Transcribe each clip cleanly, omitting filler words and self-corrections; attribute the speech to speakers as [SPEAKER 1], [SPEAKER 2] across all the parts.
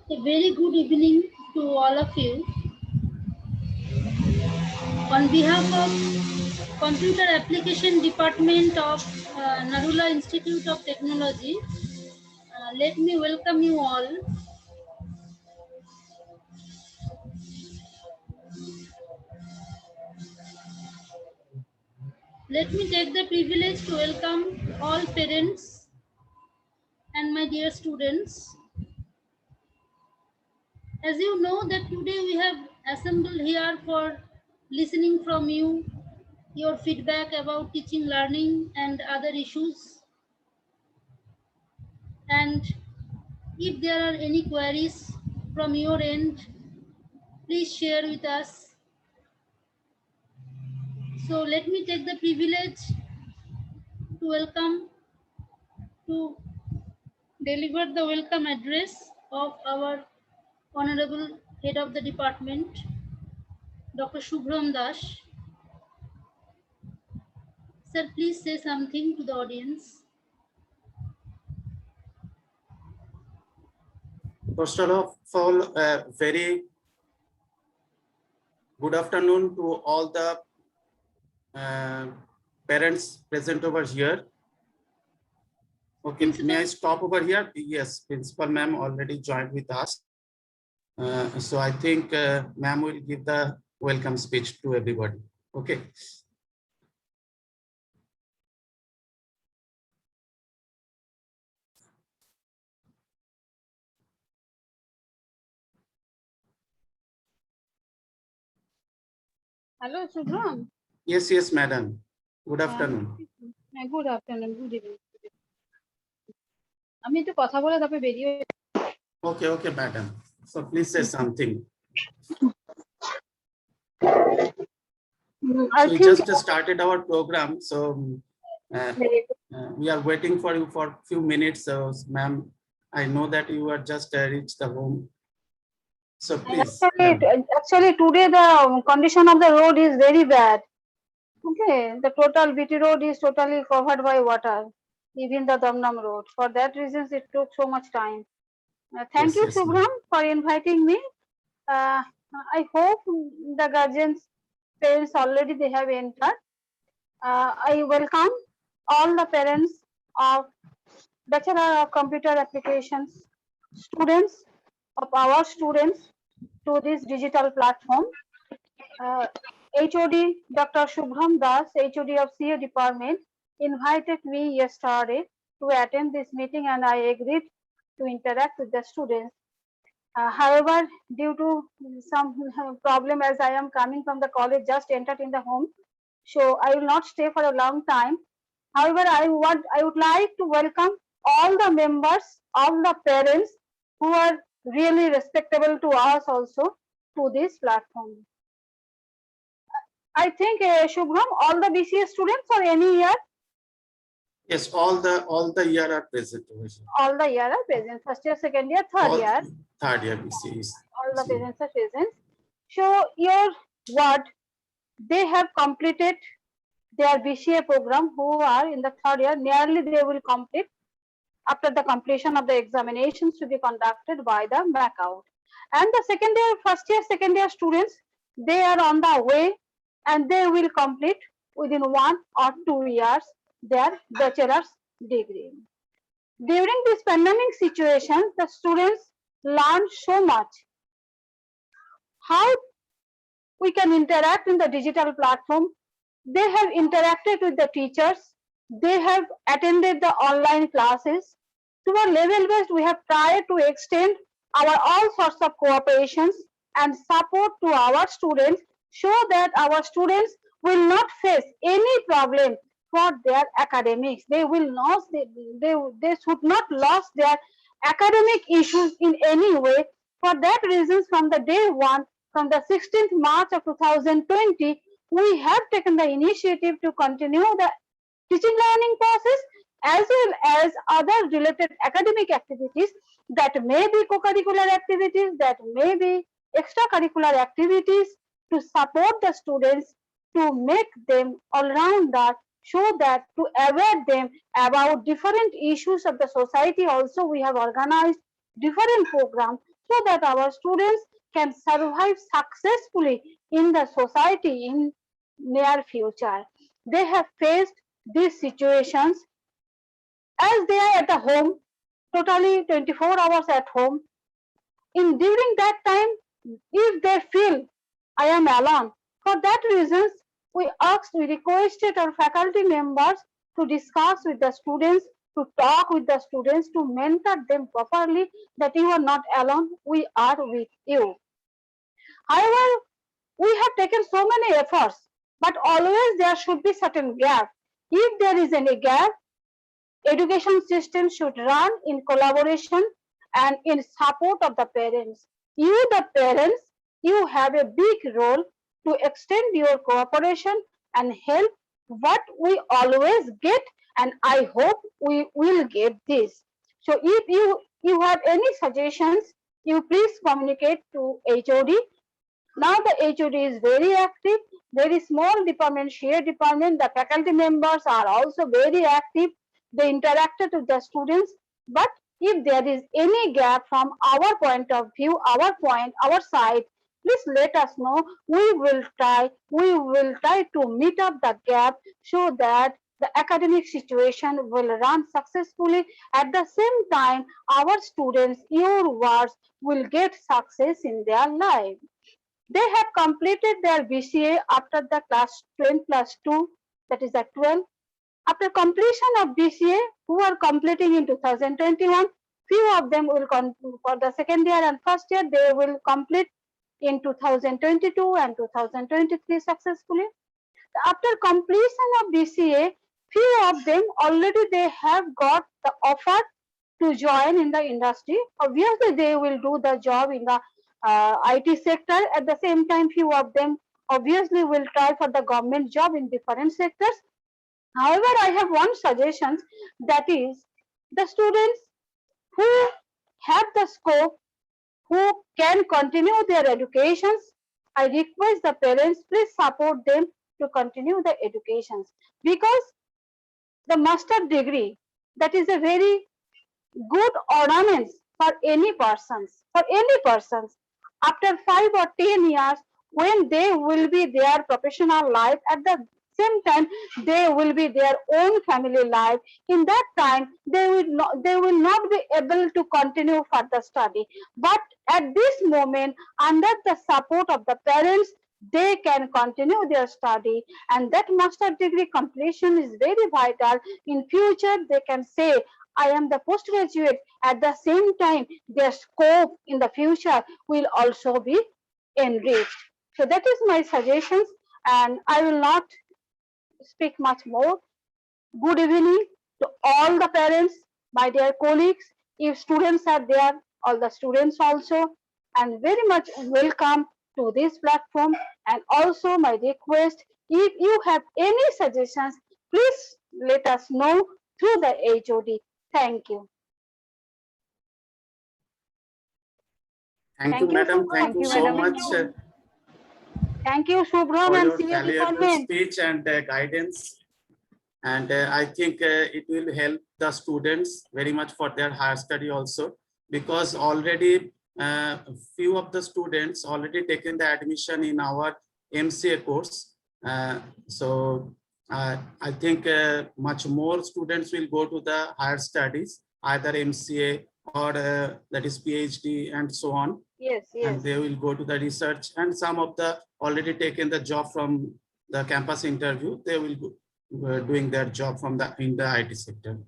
[SPEAKER 1] A very good evening to all of you. On behalf of Computer Application Department of Narula Institute of Technology, let me welcome you all. Let me take the privilege to welcome all parents and my dear students. As you know that today we have assembled here for listening from you, your feedback about teaching, learning and other issues. And if there are any queries from your end, please share with us. So let me take the privilege to welcome, to deliver the welcome address of our Honorable Head of the Department, Dr. Shubhram Das. Sir, please say something to the audience.
[SPEAKER 2] First of all, very good afternoon to all the parents present over here. Okay,
[SPEAKER 1] Principal?
[SPEAKER 2] may I stop over here? Yes, Principal ma'am already joined with us. So I think ma'am will give the welcome speech to everybody. Okay.
[SPEAKER 3] Hello, Shubham.
[SPEAKER 2] Yes, madam. Good afternoon.
[SPEAKER 3] Good afternoon. Good evening. আমি একটু কথা বলে তারপরে বেরিয়ে
[SPEAKER 2] Okay, madam. So please say something. So we just started our program, so we are waiting for you for a few minutes. So ma'am, I know that you are just reached the home. So please.
[SPEAKER 3] Actually, today the condition of the road is very bad. Okay, the total BT road is totally covered by water, even the Damnam road. For that reason, it took so much time. Thank you, Shubham, for inviting me. I hope the guardians, parents already they have entered. I welcome all the parents of Bachelor of Computer Applications students, of our students, to this digital platform. HOD Dr. Shubham Das, HOD of CA department, invited me yesterday to attend this meeting and I agreed to interact with the students. However, due to some problem, as I am coming from the college, just entered in the home, so I will not stay for a long time. However, I would like to welcome all the members, all the parents who are really respectable to us also to this platform. I think Shubham, all the BCA students or any year?
[SPEAKER 2] Yes, all the year are present.
[SPEAKER 3] All the year are present. First year, second year, third year.
[SPEAKER 2] Third year BCA.
[SPEAKER 3] All the parents are present. So your ward, they have completed their BCA program who are in the third year. Nearly they will complete after the completion of the examinations to be conducted by the MACOUT. And the second year, first year, second year students, they are on the way and they will complete within 1 or 2 years their bachelor's degree. During this pandemic situation, the students learn so much. How we can interact in the digital platform. They have interacted with the teachers. They have attended the online classes. To our level best, we have tried to extend our all sorts of cooperations and support to our students so that our students will not face any problem for their academics. They will not, they should not lose their academic issues in any way. For that reason, from the day one, from the 16th March of 2020, we have taken the initiative to continue the teaching learning process as well as other related academic activities that may be co-curricular activities, that may be extracurricular activities to support the students, to make them all-rounder, so that to aware them about different issues of the society. Also, we have organized different programs so that our students can survive successfully in the society in near future. They have faced these situations as they are at the home, totally 24 hours at home. In during that time, if they feel I am alone, for that reasons we requested our faculty members to discuss with the students, to talk with the students, to mentor them properly that you are not alone, we are with you. However, we have taken so many efforts, but always there should be certain gap. If there is any gap, education system should run in collaboration and in support of the parents. You, the parents, you have a big role to extend your cooperation and help what we always get, and I hope we will get this. So if you have any suggestions, you please communicate to HOD. Now the HOD is very active, very small department, shared department. The faculty members are also very active. They interacted with the students. But if there is any gap from our point of view, our side, please let us know. We will try to meet up the gap so that the academic situation will run successfully. At the same time, our students, your words, will get success in their life. They have completed their BCA after the class 12 plus 2, that is at 12. After completion of BCA, who are completing in 2021, few of them will come for the second year and first year, they will complete in 2022 and 2023 successfully. After completion of BCA, few of them already they have got the offer to join in the industry. Obviously, they will do the job in the IT sector. At the same time, few of them obviously will try for the government job in different sectors. However, I have one suggestion, that is the students who have the scope, who can continue their educations, I request the parents, please support them to continue the educations, because the master degree, that is a very good ornaments for any persons, after 5 or 10 years, when they will be their professional life, at the same time they will be their own family life. In that time they will not be able to continue further study, but at this moment, under the support of the parents, they can continue their study, and that master degree completion is very vital. In future they can say I am the postgraduate. At the same time, their scope in the future will also be enriched. So that is my suggestions, and I will not speak much more. Good evening to all the parents, my dear colleagues. If students are there, all the students also, and very much welcome to this platform. And also my request, if you have any suggestions, please let us know through the HOD. Thank you.
[SPEAKER 2] Thank you, madam. Thank you so much
[SPEAKER 3] Thank you, Shubhram
[SPEAKER 2] for
[SPEAKER 3] and
[SPEAKER 2] your
[SPEAKER 3] CA
[SPEAKER 2] valuable
[SPEAKER 3] department.
[SPEAKER 2] speech and guidance. And I think it will help the students very much for their higher study also, because already few of the students already taken the admission in our MCA course. So I think much more students will go to the higher studies, either MCA or that is PhD and so on.
[SPEAKER 3] Yes, yes.
[SPEAKER 2] And they will go to the research, and some of the already taken the job from the campus interview, they will go doing their job from the in the IT sector.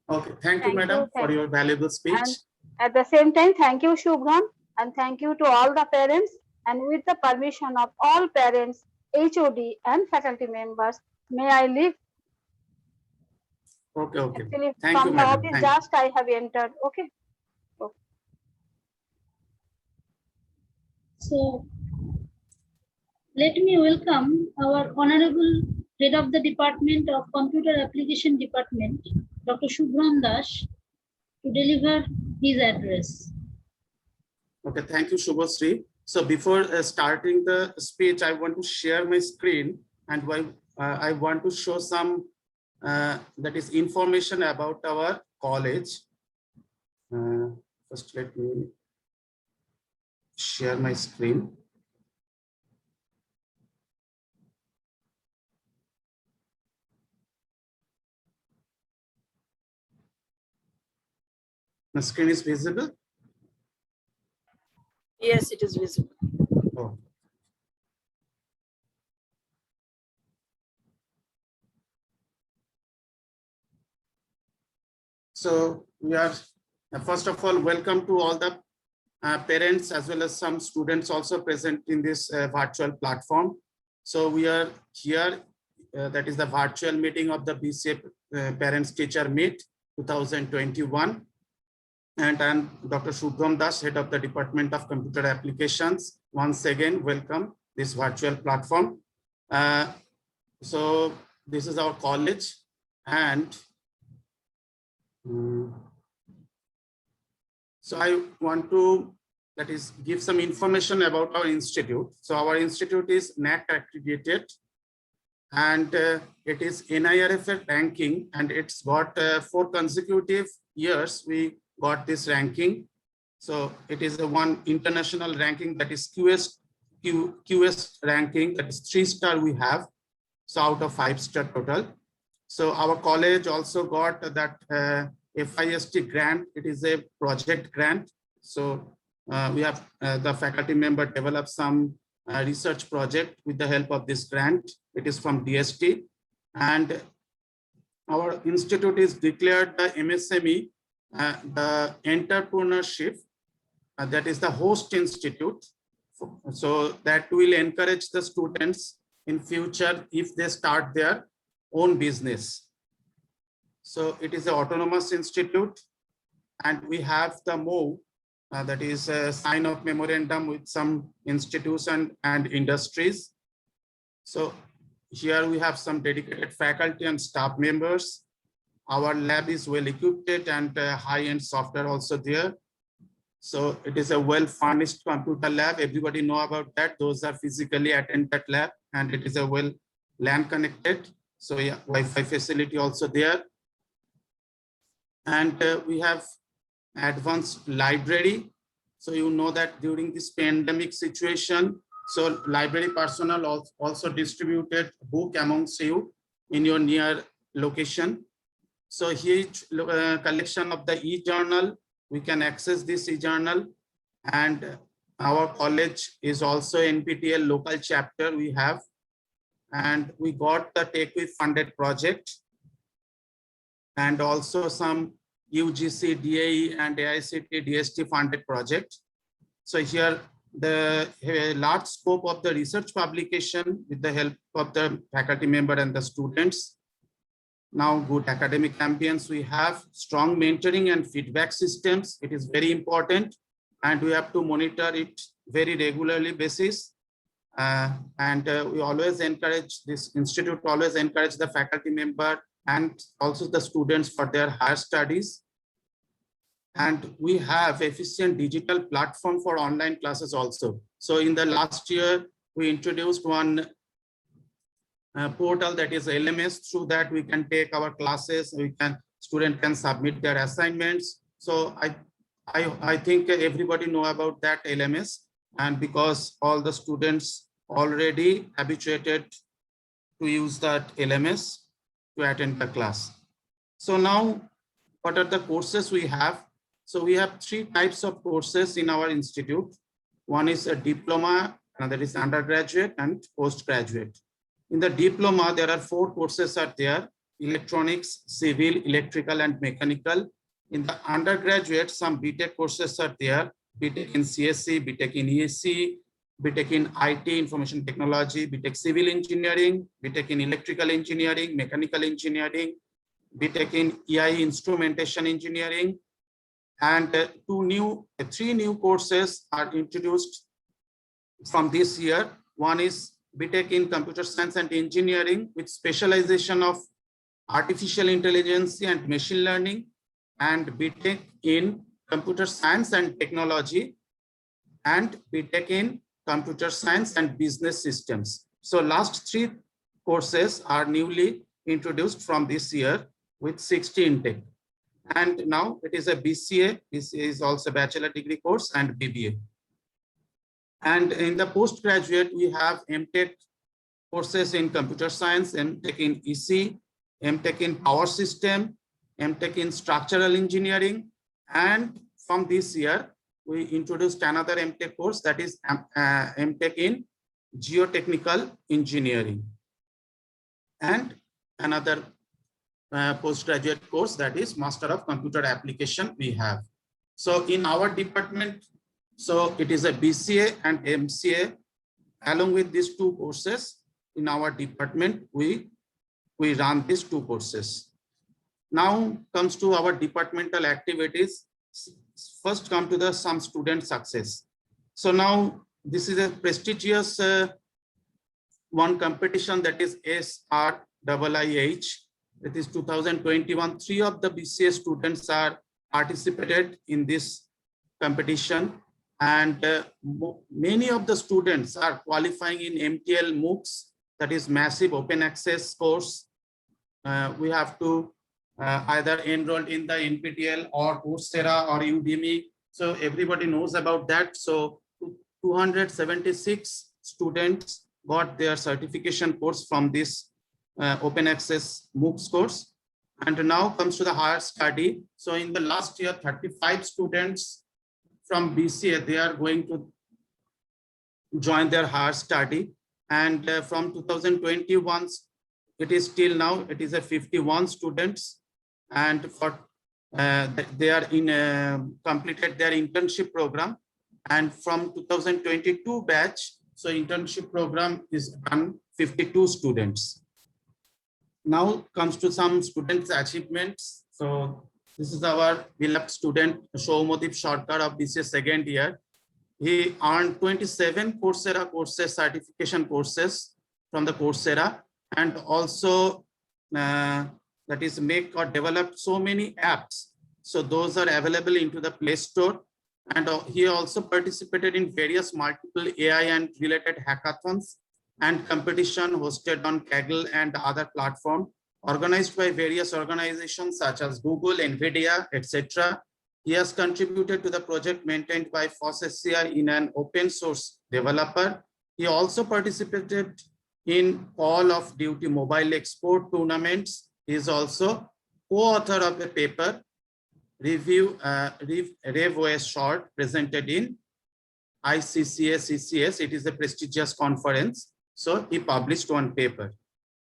[SPEAKER 2] Okay, thank you, madam, for your valuable speech.
[SPEAKER 3] And at the same time, thank you, Shubhram, and thank you to all the parents. And with the permission of all parents, HOD and faculty members, may I leave?
[SPEAKER 2] Okay, okay.
[SPEAKER 3] Actually,
[SPEAKER 2] Thank
[SPEAKER 3] from
[SPEAKER 2] you,
[SPEAKER 3] the
[SPEAKER 2] madam.
[SPEAKER 3] office,
[SPEAKER 2] Thank
[SPEAKER 3] just I have entered. Okay.
[SPEAKER 1] So let me welcome our Honorable Head of the Department of Computer Application Department, Dr. Shubhram Das, to deliver his address.
[SPEAKER 2] Okay, thank you, Shubhasri. So before starting the speech, I want to share my screen, and I want to show some that is information about our college. First, let me share my screen. The screen is visible?
[SPEAKER 4] Yes, it is visible.
[SPEAKER 2] Oh. So we are, first of all, welcome to all the parents as well as some students also present in this virtual platform. So we are here, that is the virtual meeting of the BCA Parents Teacher Meet 2021. And I'm Dr. Shubham Das, Head of the Department of Computer Applications. Once again, welcome this virtual platform. So this is our college, and so I want to, that is, give some information about our institute. So our institute is NAAC accredited, and it is NIRF ranking, and it's got 4 consecutive years we got this ranking. So it is the one international ranking, that is QS ranking, that is 3-star we have. So out of 5-star total. So our college also got that FIST grant. It is a project grant. So we have the faculty member develop some research project with the help of this grant. It is from DST, and our institute is declared the MSME, the entrepreneurship, that is the host institute. So that will encourage the students in future if they start their own business. So it is an autonomous institute, and we have the MOU, that is a sign of memorandum with some institutions and industries. So here we have some dedicated faculty and staff members. Our lab is well equipped and high-end software also there. So it is a well-furnished computer lab. Everybody know about that. Those are physically attend that lab, and it is a well LAN connected. So yeah, Wi-Fi facility also there. And we have advanced library. So you know that during this pandemic situation, so library personnel also distributed book amongst you in your near location. So huge collection of the e-journal. We can access this e-journal, and our college is also NPTEL local chapter we have, and we got the TechWith funded project, and also some UGC, DAE, and AICT DST funded project. So here the large scope of the research publication with the help of the faculty member and the students. Now good academic ambience, we have strong mentoring and feedback systems. It is very important, and we have to monitor it very regularly basis. We always encourage, this institute always encourage the faculty member and also the students for their higher studies. And we have efficient digital platform for online classes also. So in the last year, we introduced one portal, that is LMS. Through that we can take our classes, student can submit their assignments. So I think everybody know about that LMS, and because all the students already habituated to use that LMS to attend the class. So now what are the courses we have? So we have 3 types of courses in our institute. One is a diploma, another is undergraduate and postgraduate. In the diploma, there are 4 courses are there: electronics, civil, electrical, and mechanical. In the undergraduate, some BTech courses are there: BTech in CSC, BTech in ESC, BTech in IT, information technology, BTech civil engineering, BTech in electrical engineering, mechanical engineering, BTech in EI instrumentation engineering. And 3 new courses are introduced from this year. One is BTech in computer science and engineering with specialization of artificial intelligence and machine learning, and BTech in computer science and technology, and BTech in computer science and business systems. So last 3 courses are newly introduced from this year with 60 intake. And now it is a BCA. BCA is also a bachelor degree course, and BBA. And in the postgraduate, we have MTech courses in computer science, MTech in EC, MTech in power system, MTech in structural engineering. And from this year, we introduced another MTech course, that is MTech in geotechnical engineering, and another postgraduate course, that is Master of Computer Application we have. So in our department, so it is a BCA and MCA. Along with these two courses in our department, we run these two courses. Now comes to our departmental activities. First come to the some student success. So now this is a prestigious one competition, that is SRIIH. It is 2021. 3 of the BCA students are participated in this competition, and many of the students are qualifying in MTL MOOCs, that is massive open access course. We have to either enroll in the NPTEL or Coursera or Udemy. So everybody knows about that. So 276 students got their certification course from this open access MOOCs course. And now comes to the higher study. So in the last year, 35 students from BCA, they are going to join their higher study. And from 2021, it is till now, it is a 51 students. And for they are in completed their internship program. And from 2022 batch, so internship program is done 52 students. Now comes to some students' achievements. So this is our beloved student, Shoumadip Sarkar of BCA second year. He earned 27 Coursera courses, certification courses from the Coursera, and also that is make or develop so many apps. So those are available into the Play Store. And he also participated in various multiple AI and related hackathons and competition hosted on Kaggle and other platforms organized by various organizations such as Google, NVIDIA, etc. He has contributed to the project maintained by FOSS-SCI in an open source developer. He also participated in Call of Duty mobile export tournaments. He is also co-author of a paper, RevOS short, presented in ICCS. It is a prestigious conference. So he published one paper.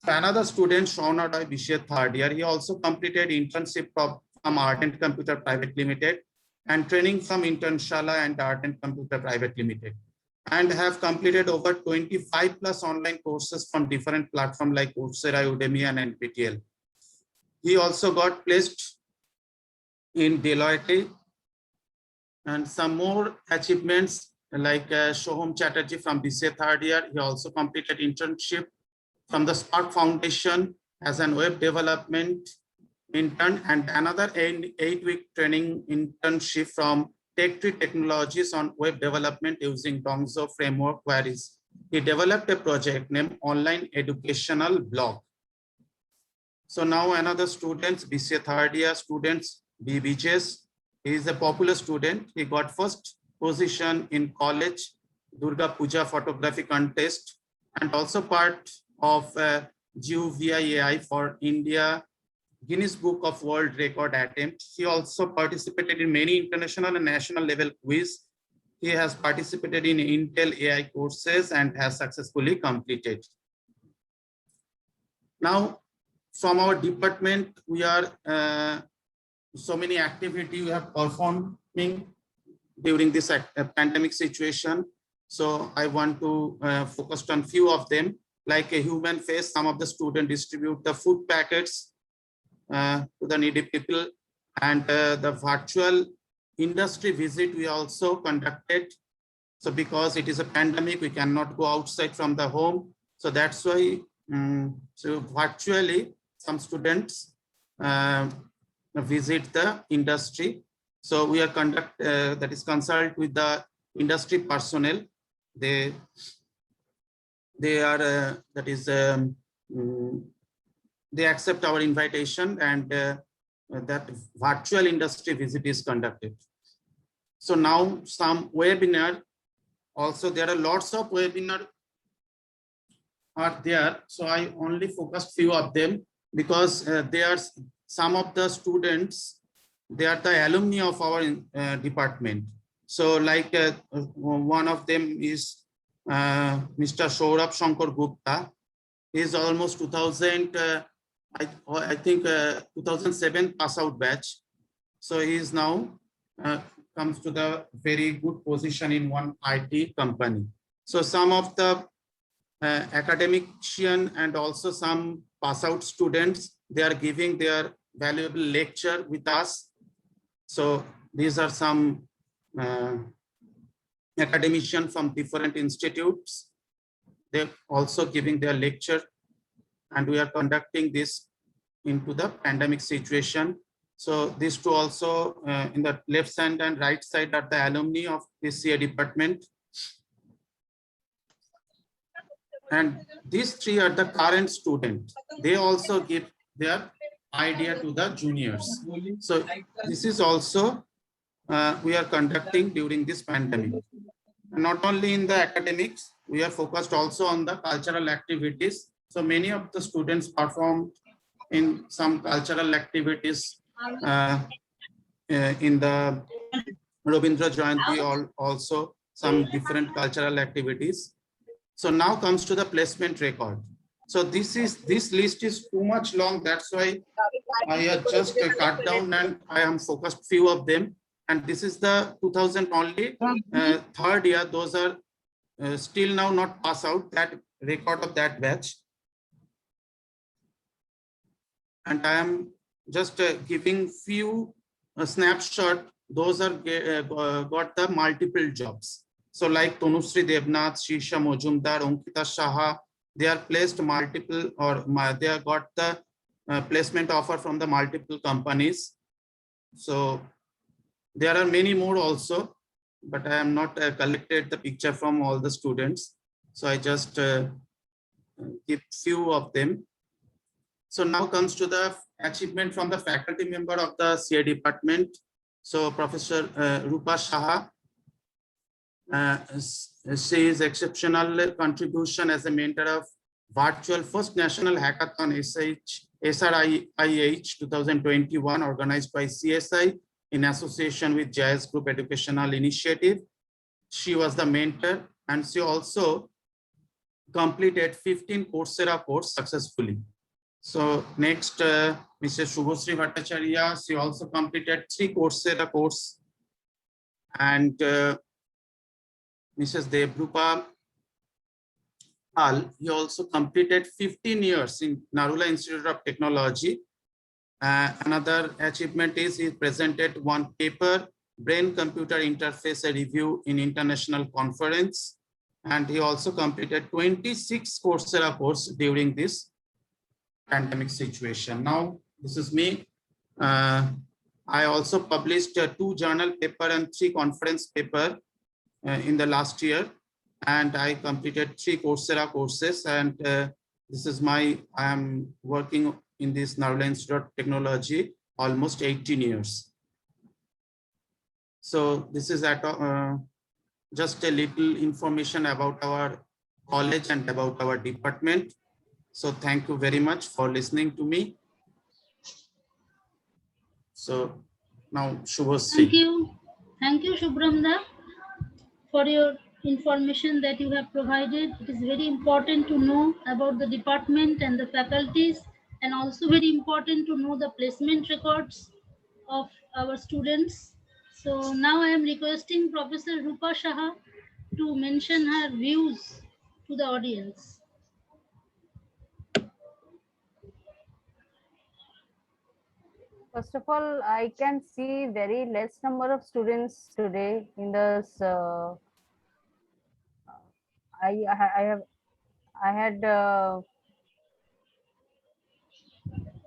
[SPEAKER 2] Another student, Shauna Doi, BCA third year, he also completed internship from Ardent Computer Private Limited and training from Internshala and Ardent Computer Private Limited, and have completed over 25 plus online courses from different platforms like Coursera, Udemy, and NPTEL. He also got placed in Deloitte. And some more achievements like Shoham Chatterjee from BCA third year, he also completed internship from the Spark Foundation as an web development intern, and another 8-week training internship from Tech Tree Technologies on web development using Dongzo framework, where he developed a project named Online Educational Blog. So now another students, BCA third year students, BBJs. He is a popular student. He got first position in college Durga Puja photography contest, and also part of GUVIAI for India Guinness Book of World Record attempt. He also participated in many international and national level quiz. He has participated in Intel AI courses and has successfully completed. Now, from our department, we are so many activities we have performing during this pandemic situation. So I want to focus on few of them, like a human face. Some of the students distribute the food packets to the needy people, and the virtual industry visit we also conducted. So because it is a pandemic, we cannot go outside from the home. So that's why so virtually some students visit the industry. So we are that is consult with the industry personnel. They are that is they accept our invitation, and that virtual industry visit is conducted. So now some webinar also there are lots of webinar are there. So I only focused few of them because they are some of the students, they are the alumni of our department. So like one of them is Mr. Saurabh Shankar Gupta. He is almost 2000, I think 2007 pass out batch. So he is now comes to the very good position in one IT company. So some of the academician and also some pass out students, they are giving their valuable lecture with us. So these are some academician from different institutes. They're also giving their lecture, and we are conducting this into the pandemic situation. So these two also in the left side and right side are the alumni of this CA department. And these three are the current students. They also give their idea to the juniors. So this is also we are conducting during this pandemic. And not only in the academics, we are focused also on the cultural activities. So many of the students performed in some cultural activities in the Rabindra Jayanti, also some different cultural activities. So now comes to the placement record. So this list is too much long. That's why I have just cut down and I am focused few of them. And this is the 2000 only third year. Those are still now not pass out, that record of that batch. And I am just giving few snapshot. Those are got the multiple jobs. So like Tanushree Devnath, Shisha Mojumdar, Ankita Saha, they are placed multiple, or they have got the placement offer from the multiple companies. So there are many more also, but I am not collected the picture from all the students. So I just give few of them. So now comes to the achievement from the faculty member of the CA department. So Professor Rupa Saha, she is exceptional contribution as a mentor of virtual first national hackathon SRIH 2021 organized by CSI in association with Jazz Group Educational Initiative. She was the mentor, and she also completed 15 Coursera course successfully. So next, Mrs. Shubhasree Bhattacharya, she also completed 3 Coursera course, and Mrs. Devrupa Pal, he also completed 15 years in Narula Institute of Technology. Another achievement is he presented one paper, Brain-Computer Interface, a review in international conference. And he also completed 26 Coursera course during this pandemic situation. Now, this is me. I also published 2 journal paper and 3 conference paper in the last year, and I completed 3 Coursera courses, and this is I am working in this Narula Institute of Technology almost 18 years. So this is just a little information about our college and about our department. So thank you very much for listening to me. So now Shubhasree.
[SPEAKER 1] Thank you, Shubramda, for your information that you have provided. It is very important to know about the department and the faculties, and also very important to know the placement records of our students. So now I am requesting Professor Rupa Saha to mention her views to the audience.
[SPEAKER 3] First of all, I can see very less number of students today in this. I had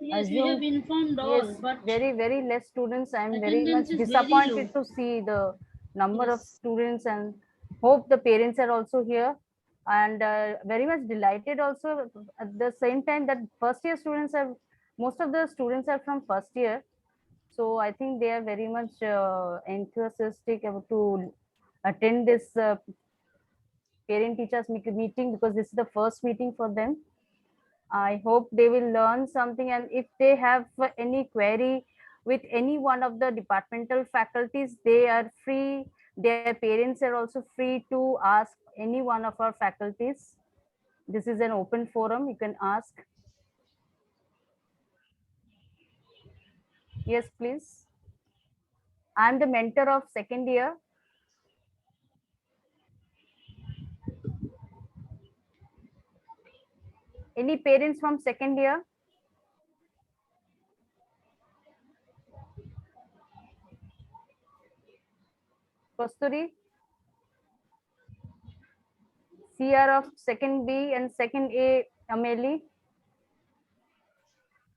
[SPEAKER 1] Yes, we have informed all,
[SPEAKER 3] yes,
[SPEAKER 1] but
[SPEAKER 3] very less students. I am very much
[SPEAKER 1] attendance is very
[SPEAKER 3] disappointed
[SPEAKER 1] low.
[SPEAKER 3] to see the number of
[SPEAKER 1] Yes.
[SPEAKER 3] students, and hope the parents are also here, and very much delighted also at the same time that first year students are, most of the students are from first year. So I think they are very much enthusiastic about to attend this
[SPEAKER 4] parent teachers meeting, because this is the first meeting for them. I hope they will learn something, and if they have any query with any one of the departmental faculties, they are free. Their parents are also free to ask any one of our faculties. This is an open forum, you can ask. Yes, please. I'm the mentor of second year. Any parents from second year? Kasturi? CR of second B and second A, Amelie?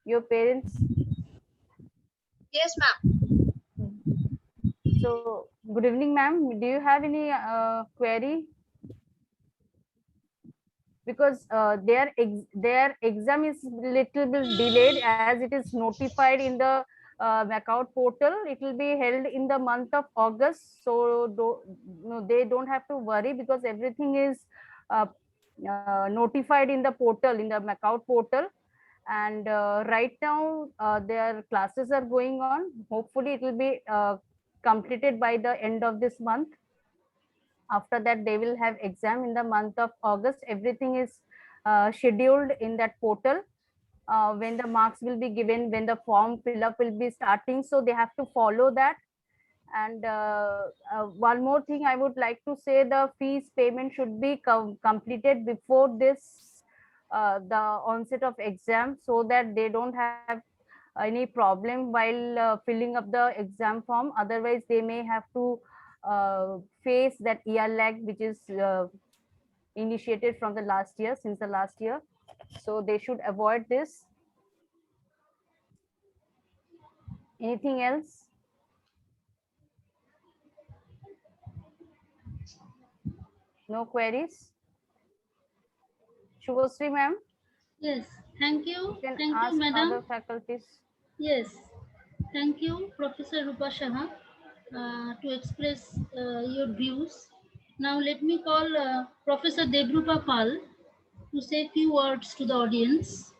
[SPEAKER 4] Your parents?
[SPEAKER 5] Yes, ma'am.
[SPEAKER 4] So, good evening, ma'am. Do you have any query? Because their exam is little bit delayed, as it is notified in the Macaut portal. It will be held in the month of August. So no, they don't have to worry, because everything is notified in the portal, in the Macaut portal. And right now their classes are going on. Hopefully it will be completed by the end of this month. After that they will have exam in the month of August. Everything is scheduled in that portal, when the marks will be given, when the form fill up will be starting, so they have to follow that. And one more thing I would like to say, the fees payment should be completed before this the onset of exam, so that they don't have any problem while filling up the exam form. Otherwise they may have to face that year lag, which is initiated from the last year, since the last year. So they should avoid this. Anything else? No queries? Shubhasri ma'am,
[SPEAKER 1] Yes, thank you.
[SPEAKER 4] you can
[SPEAKER 1] Thank you,
[SPEAKER 4] ask
[SPEAKER 1] madam.
[SPEAKER 4] other faculties.
[SPEAKER 1] Yes, thank you, Professor Rupa Shaha, to express your views. Now let me call Professor Debrupa Pal to say few words to the audience.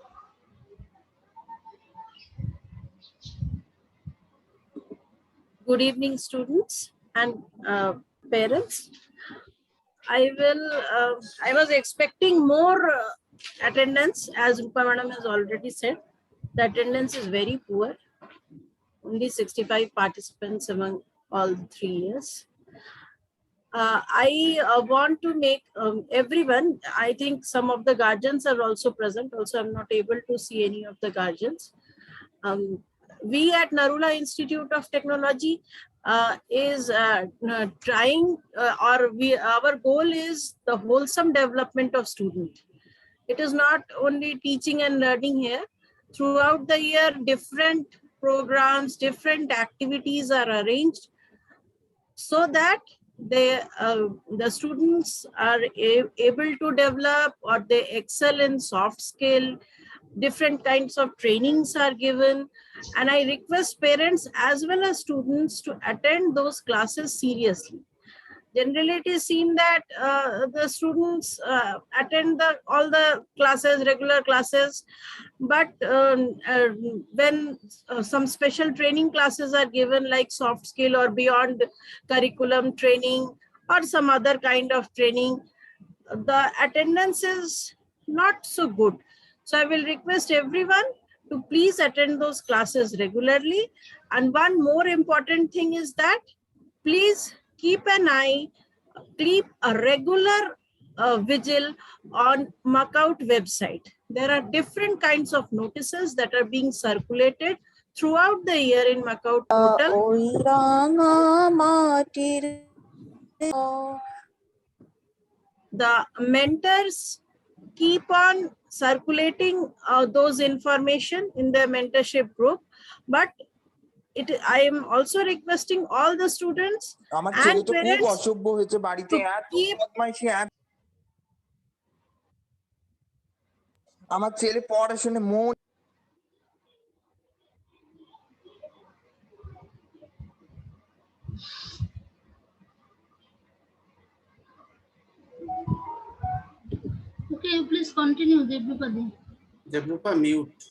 [SPEAKER 5] Good evening, students and parents. I was expecting more attendance, as Rupa Madam has already said. The attendance is very poor. Only 65 participants among all 3 years. I want to make everyone, I think some of the guardians are also present. Also, I'm not able to see any of the guardians. We at Narula Institute of Technology is trying, our goal is the wholesome development of student. It is not only teaching and learning here. Throughout the year, different programs, different activities are arranged so that the students are able to develop, or they excel in soft skill. Different kinds of trainings are given, and I request parents as well as students to attend those classes seriously. Generally, it is seen that the students attend all the classes, regular classes, but when some special training classes are given, like soft skill or beyond curriculum training or some other kind of training, the attendance is not so good. So I will request everyone to please attend those classes regularly. And one more important thing is that please keep an eye, keep a regular vigil on Macaut website. There are different kinds of notices that are being circulated throughout the year in Macaut portal. The mentors keep on circulating those information in their mentorship group, but I am also requesting all the students and parents to keep
[SPEAKER 6] আমার ছেলে পড়াশোনা মন
[SPEAKER 1] you please continue, Devrupadi?
[SPEAKER 2] Devrupa, mute.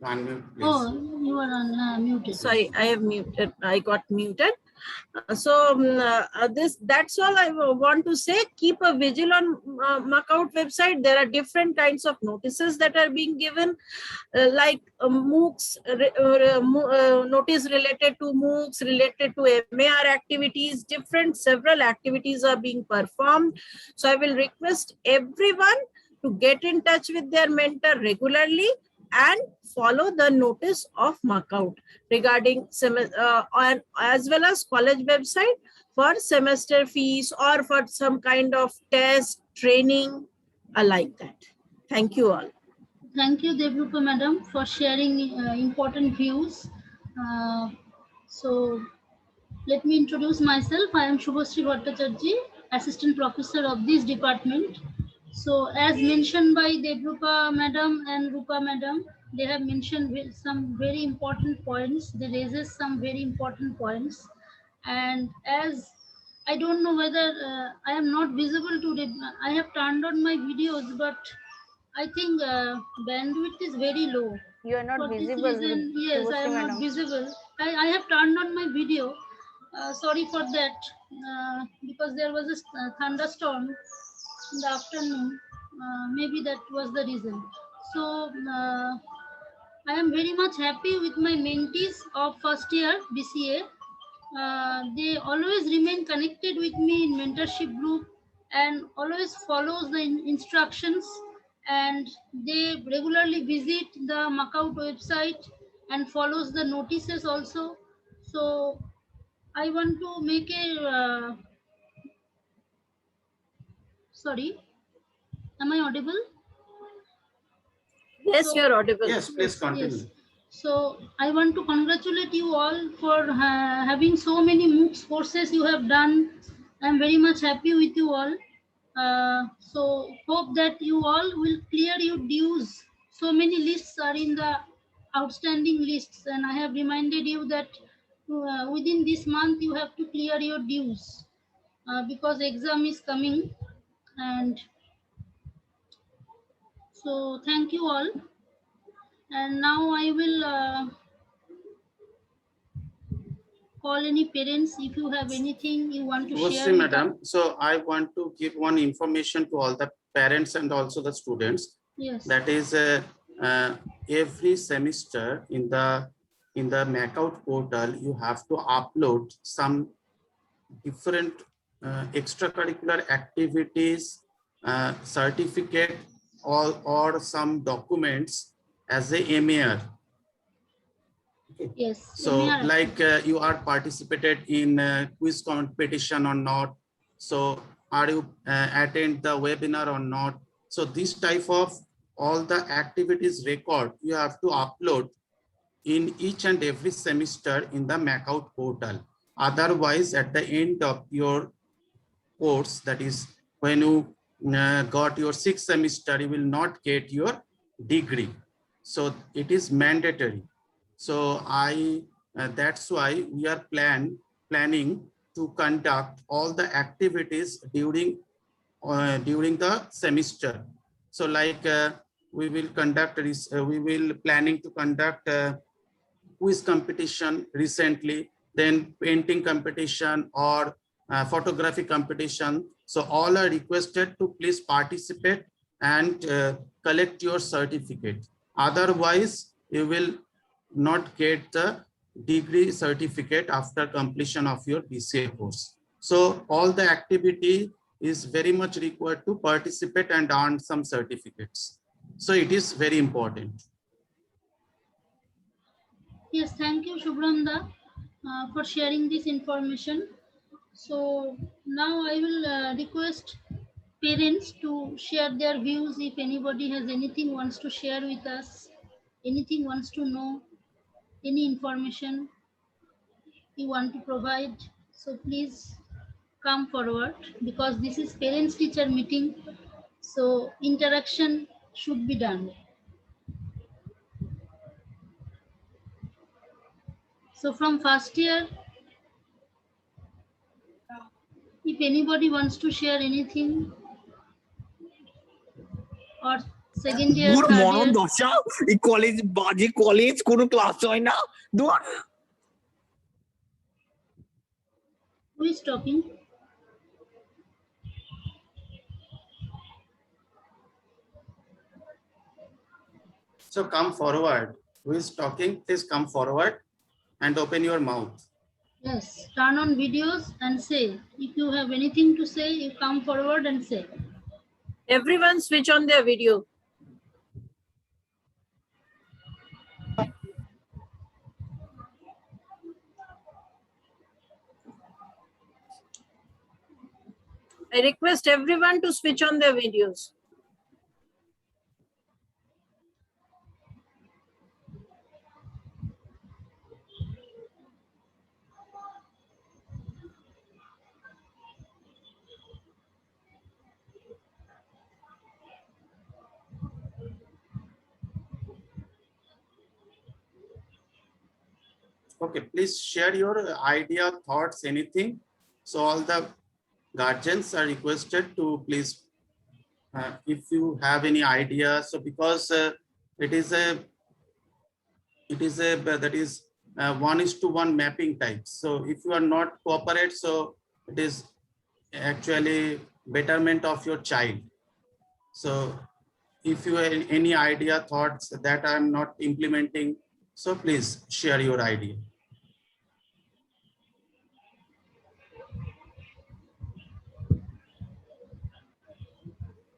[SPEAKER 2] Unmute, please.
[SPEAKER 1] Oh, you are muted.
[SPEAKER 5] Sorry, I have muted. I got muted. That's all I want to say. Keep a vigil on Macaut website. There are different kinds of notices that are being given, like MOOCs, notice related to MOOCs, related to MAR activities. Several activities are being performed. So I will request everyone to get in touch with their mentor regularly and follow the notice of Macaut regarding as well as college website for semester fees or for some kind of test, training, like that. Thank you all.
[SPEAKER 1] Thank you, Devrupa madam, for sharing important views. So let me introduce myself. I am Shubhasree Bhattacharjee, Assistant Professor of this department. So as mentioned by Devrupa madam and Rupa madam, they have mentioned some very important points. They raises some very important points. And as I don't know whether I am not visible today, I have turned on my videos, but I think bandwidth is very low.
[SPEAKER 4] You are not
[SPEAKER 1] For this
[SPEAKER 4] visible.
[SPEAKER 1] reason, yes, I am
[SPEAKER 4] Shubhasree
[SPEAKER 1] not
[SPEAKER 4] madam.
[SPEAKER 1] visible. I have turned on my video. Sorry for that, because there was a thunderstorm in the afternoon. Maybe that was the reason. So I am very much happy with my mentees of first year BCA. They always remain connected with me in mentorship group and always follows the instructions, and they regularly visit the Macaut website and follows the notices also. So I want to make a sorry, am I audible?
[SPEAKER 5] Yes,
[SPEAKER 1] So-
[SPEAKER 5] you are audible.
[SPEAKER 2] Yes, please continue.
[SPEAKER 1] Yes. So I want to congratulate you all for having so many MOOCs courses you have done. I'm very much happy with you all. So hope that you all will clear your dues. So many lists are in the outstanding lists, and I have reminded you that within this month you have to clear your dues because exam is coming. And so thank you all. And now I will call any parents if you have anything you want to share.
[SPEAKER 2] Shubhasree
[SPEAKER 1] with
[SPEAKER 2] madam,
[SPEAKER 1] us.
[SPEAKER 2] so I want to give one information to all the parents and also the students.
[SPEAKER 1] Yes.
[SPEAKER 2] That is every semester in the Macaut portal, you have to upload some different extracurricular activities, certificate, or some documents as a MAR.
[SPEAKER 1] Yes.
[SPEAKER 2] So
[SPEAKER 1] MAR.
[SPEAKER 2] like you are participated in quiz competition or not. So are you attend the webinar or not? So this type of all the activities record you have to upload in each and every semester in the Macaut portal. Otherwise, at the end of your course, that is when you got your 6th semester, you will not get your degree. So it is mandatory. So that's why we are planning to conduct all the activities during the semester. So like we will planning to conduct quiz competition recently, then painting competition or photography competition. So all are requested to please participate and collect your certificate. Otherwise, you will not get the degree certificate after completion of your BCA course. So all the activity is very much required to participate and earn some certificates. So it is very important.
[SPEAKER 1] Yes, thank you, Shubhamda, for sharing this information. So now I will request parents to share their views. If anybody has anything wants to share with us, anything wants to know, any information you want to provide, so please come forward, because this is parents teacher meeting, so interaction should be done. So from first year, if anybody wants to share anything. or second year,
[SPEAKER 6] দূর
[SPEAKER 1] third
[SPEAKER 6] মরণ
[SPEAKER 1] year?
[SPEAKER 6] দশা, এই college বাজে college, কোনো class হয় না, দূর।
[SPEAKER 1] Who is talking?
[SPEAKER 2] So come forward. Who is talking? Please come forward and open your mouth.
[SPEAKER 1] Yes, turn on videos and say. If you have anything to say, you come forward and say.
[SPEAKER 5] Everyone switch on their video. I request everyone to switch on their videos.
[SPEAKER 2] Okay, please share your idea, thoughts, anything. So all the guardians are requested to please, if you have any idea. So because it is a that is 1:1 mapping type. So if you are not cooperate, so it is actually betterment of your child. So if you have any idea, thoughts that I am not implementing, so please share your idea.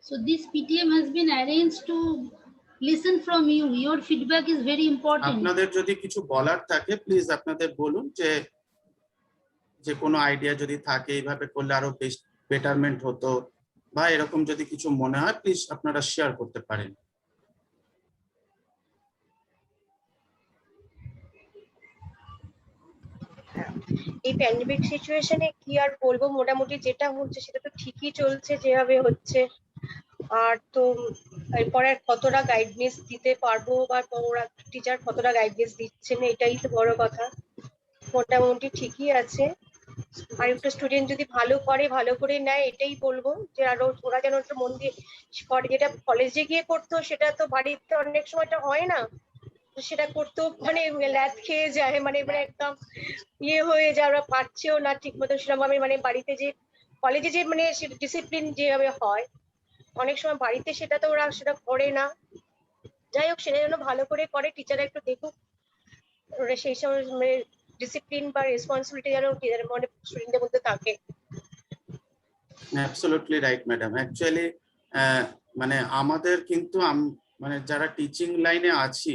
[SPEAKER 1] So this PTM has been arranged to listen from you. Your feedback is very important.
[SPEAKER 2] আপনাদের যদি কিছু বলার থাকে please আপনাদের বলুন, যে কোনো idea যদি থাকে এইভাবে করলে আরো বেটারমেন্ট হতো বা এরকম যদি কিছু মনে হয় প্লিজ আপনারা শেয়ার করতে পারেন।
[SPEAKER 7] এই প্যান্ডেমিক সিচুয়েশনে কি আর বলবো, মোটামুটি যেটা হচ্ছে সেটা তো ঠিকই চলছে যেভাবে হচ্ছে। আর তো এরপরে কতটা গাইডেন্স দিতে পারবো বা ওরা টিচার কতটা গাইডেন্স দিচ্ছেন এটাই তো বড় কথা। মোটামুটি ঠিকই আছে। আর একটা স্টুডেন্ট যদি ভালো করে নেয় এটাই বলবো, যে আরো ওরা যেন একটু মন দিয়ে করে। যেটা কলেজে গিয়ে করতো সেটা তো বাড়িতে অনেক সময়টা হয় না, সেটা করতেও মানে ল্যাদ খেয়ে যায়, মানে একদম ইয়ে হয়ে যায়, ওরা পারছেও না ঠিক মতো সেরকম ভাবে। মানে বাড়িতে যে কলেজে যে মানে ডিসিপ্লিন যেভাবে হয় অনেক সময় বাড়িতে সেটা তো ওরা সেটা করে না। যাই হোক, সেটা যেন ভালো করে করে, টিচাররা একটু দেখুক ওরা সেই সময় মানে ডিসিপ্লিন বা রেসপন্সিবিলিটি যেন মানে স্টুডেন্টদের মধ্যে থাকে।
[SPEAKER 2] Absolutely right madam. অ্যাকচুয়ালি মানে আমাদের কিন্তু মানে যারা টিচিং লাইনে আছি,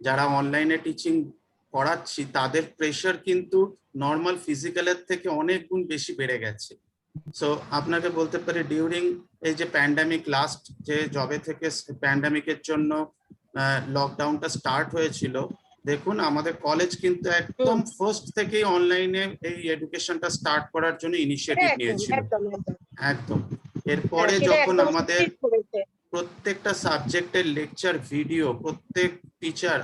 [SPEAKER 2] যারা অনলাইনে টিচিং করাচ্ছি, তাদের প্রেশার কিন্তু নর্মাল ফিজিক্যালের থেকে অনেক গুণ বেশি বেড়ে গেছে। সো আপনাকে বলতে পারি ডিউরিং এই যে প্যান্ডামিক লাস্ট যে জবে থেকে প্যান্ডামিকের জন্য লকডাউনটা স্টার্ট হয়েছিল, দেখুন আমাদের কলেজ কিন্তু একদম ফার্স্ট থেকেই অনলাইনে এই এডুকেশনটা স্টার্ট করার জন্য ইনিশিয়েটিভ নিয়েছিল। একদম। এরপরে যখন আমাদের প্রত্যেকটা সাবজেক্টের লেকচার ভিডিও প্রত্যেক টিচার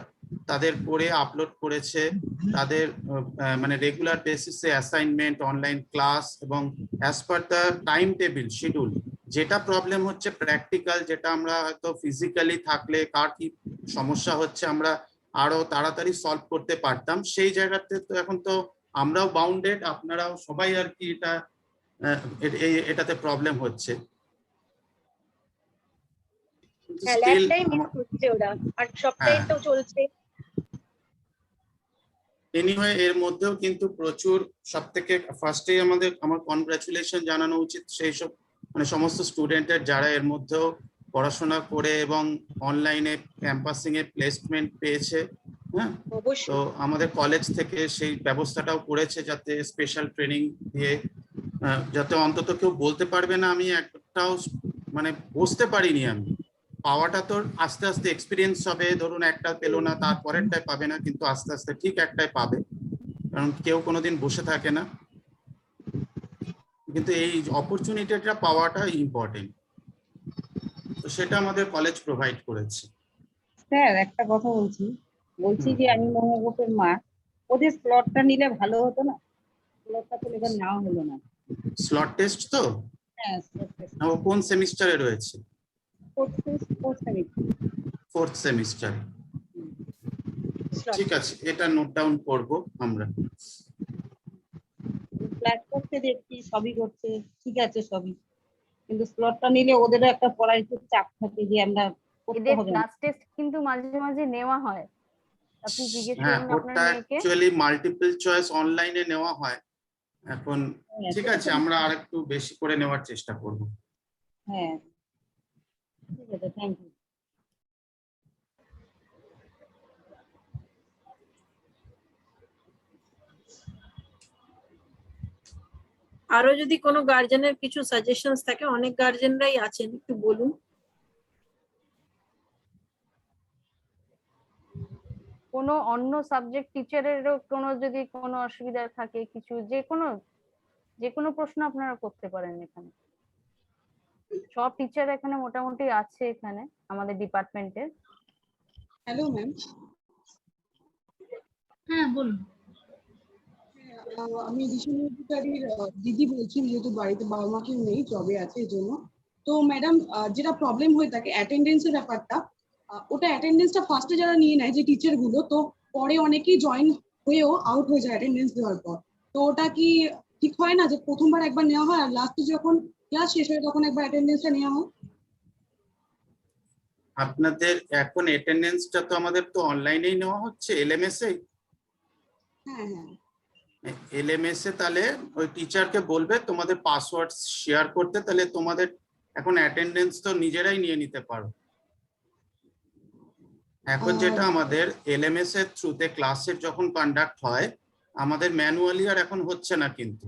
[SPEAKER 2] তাদের করে আপলোড করেছে, তাদের মানে রেগুলার বেসিসে অ্যাসাইনমেন্ট, অনলাইন ক্লাস এবং as per the time table schedule. যেটা প্রবলেম হচ্ছে প্র্যাকটিক্যাল, যেটা আমরা হয়তো ফিজিক্যালি থাকলে কার কি সমস্যা হচ্ছে আমরা আরো তাড়াতাড়ি সলভ করতে পারতাম, সেই জায়গাতে তো এখন তো আমরাও বাউন্ডেড, আপনারাও সবাই আর কি এটাতে প্রবলেম হচ্ছে। এনিওয়ে এর মধ্যেও কিন্তু প্রচুর সব থেকে ফার্স্টে আমার কনগ্রাচুলেশন জানানো উচিত সেই সব মানে সমস্ত স্টুডেন্টের যারা এর মধ্যেও পড়াশোনা করে এবং অনলাইনে ক্যাম্পাসিং এ প্লেসমেন্ট পেয়েছে। হ্যাঁ, তো আমাদের কলেজ থেকে সেই ব্যবস্থাটাও করেছে যাতে স্পেশাল ট্রেনিং দিয়ে যাতে অন্তত কেউ বলতে পারবে না আমি একটাও মানে বসতে পারিনি। আমি পাওয়াটা তো আস্তে আস্তে এক্সপিরিয়েন্স হবে, ধরুন একটা পেলো না তারপরেরটাই পাবে না, কিন্তু আস্তে আস্তে ঠিক একটাই পাবে, কারণ কেউ কোনোদিন বসে থাকে না। কিন্তু এই অপরচুনিটিটা পাওয়াটা ইম্পর্টেন্ট, তো সেটা আমাদের কলেজ প্রোভাইড করেছে।
[SPEAKER 8] স্যার একটা কথা বলছি যে আমি মহাগোপের মা, ওদের স্লটটা নিলে ভালো হতো না? স্লটটা তো এবার নেওয়া হলো না।
[SPEAKER 2] স্লট টেস্ট তো?
[SPEAKER 8] হ্যাঁ, স্লট টেস্ট।
[SPEAKER 2] ও কোন সেমিস্টারে রয়েছে?
[SPEAKER 8] ও
[SPEAKER 2] 4th সেমিস্টার।
[SPEAKER 7] slot।
[SPEAKER 2] ঠিক আছে, এটা নোট ডাউন করব আমরা।
[SPEAKER 8] ক্লাস করতে দেখছি সবই করছে, ঠিক আছে সবই, কিন্তু স্লটটা নিলে ওদেরও একটা পড়ার একটু চাপ থাকে যে আমরা করতে
[SPEAKER 4] এদের
[SPEAKER 8] হবে না।
[SPEAKER 4] ক্লাস টেস্ট কিন্তু মাঝে মাঝে নেওয়া হয়, আপনি জিজ্ঞেস
[SPEAKER 2] হ্যাঁ,
[SPEAKER 4] করুন আপনার
[SPEAKER 2] ওটা
[SPEAKER 4] মেয়েকে।
[SPEAKER 2] অ্যাকচুয়ালি মাল্টিপল চয়েস অনলাইনে নেওয়া হয় এখন।
[SPEAKER 8] হ্যাঁ,
[SPEAKER 2] ঠিক আছে, আমরা আরেকটু বেশি করে নেওয়ার চেষ্টা করব।
[SPEAKER 8] হ্যাঁ ঠিক আছে, থ্যাংক ইউ।
[SPEAKER 5] আরো যদি কোনো গার্জেনের কিছু সাজেশনস থাকে, অনেক গার্জেনরাই আছেন, একটু বলুন।
[SPEAKER 4] কোনো অন্য সাবজেক্ট টিচারেরও কোনো যদি কোনো অসুবিধা থাকে, কিছু যে কোনো প্রশ্ন আপনারা করতে পারেন এখানে। সব টিচার এখানে মোটামুটি আছে এখানে আমাদের ডিপার্টমেন্টে।
[SPEAKER 9] হ্যালো ম্যাম,
[SPEAKER 1] হ্যাঁ বলুন।
[SPEAKER 9] আমি ঋষিণী অধিকারীর দিদি বলছি, যেহেতু বাড়িতে বাবা মা কেউ নেই, জবে আছে এই জন্য। তো ম্যাডাম, যেটা প্রবলেম হয়ে থাকে অ্যাটেন্ডেন্সের ব্যাপারটা, ওটা অ্যাটেন্ডেন্সটা ফার্স্টে যারা নিয়ে নেয় যে টিচার গুলো, তো পরে অনেকেই জয়েন হয়েও আউট হয়ে যায় অ্যাটেন্ডেন্স দেওয়ার পর। তো ওটা কি ঠিক হয় না যে প্রথমবার একবার নেওয়া হয় আর লাস্টে যখন ক্লাস শেষ হয় তখন একবার অ্যাটেন্ডেন্সটা নেওয়া হয়?
[SPEAKER 2] আপনাদের এখন অ্যাটেন্ডেন্সটা তো আমাদের তো অনলাইনেই নেওয়া হচ্ছে, এলএমএস এ।
[SPEAKER 9] হ্যাঁ হ্যাঁ।
[SPEAKER 2] এলএমএস এ তাহলে ওই টিচারকে বলবে তোমাদের পাসওয়ার্ড শেয়ার করতে, তাহলে তোমাদের এখন অ্যাটেন্ডেন্স তো নিজেরাই নিয়ে নিতে পারো। এখন যেটা আমাদের এলএমএস এর থ্রুতে ক্লাসের যখন কন্ডাক্ট হয়, আমাদের ম্যানুয়ালি আর এখন হচ্ছে না, কিন্তু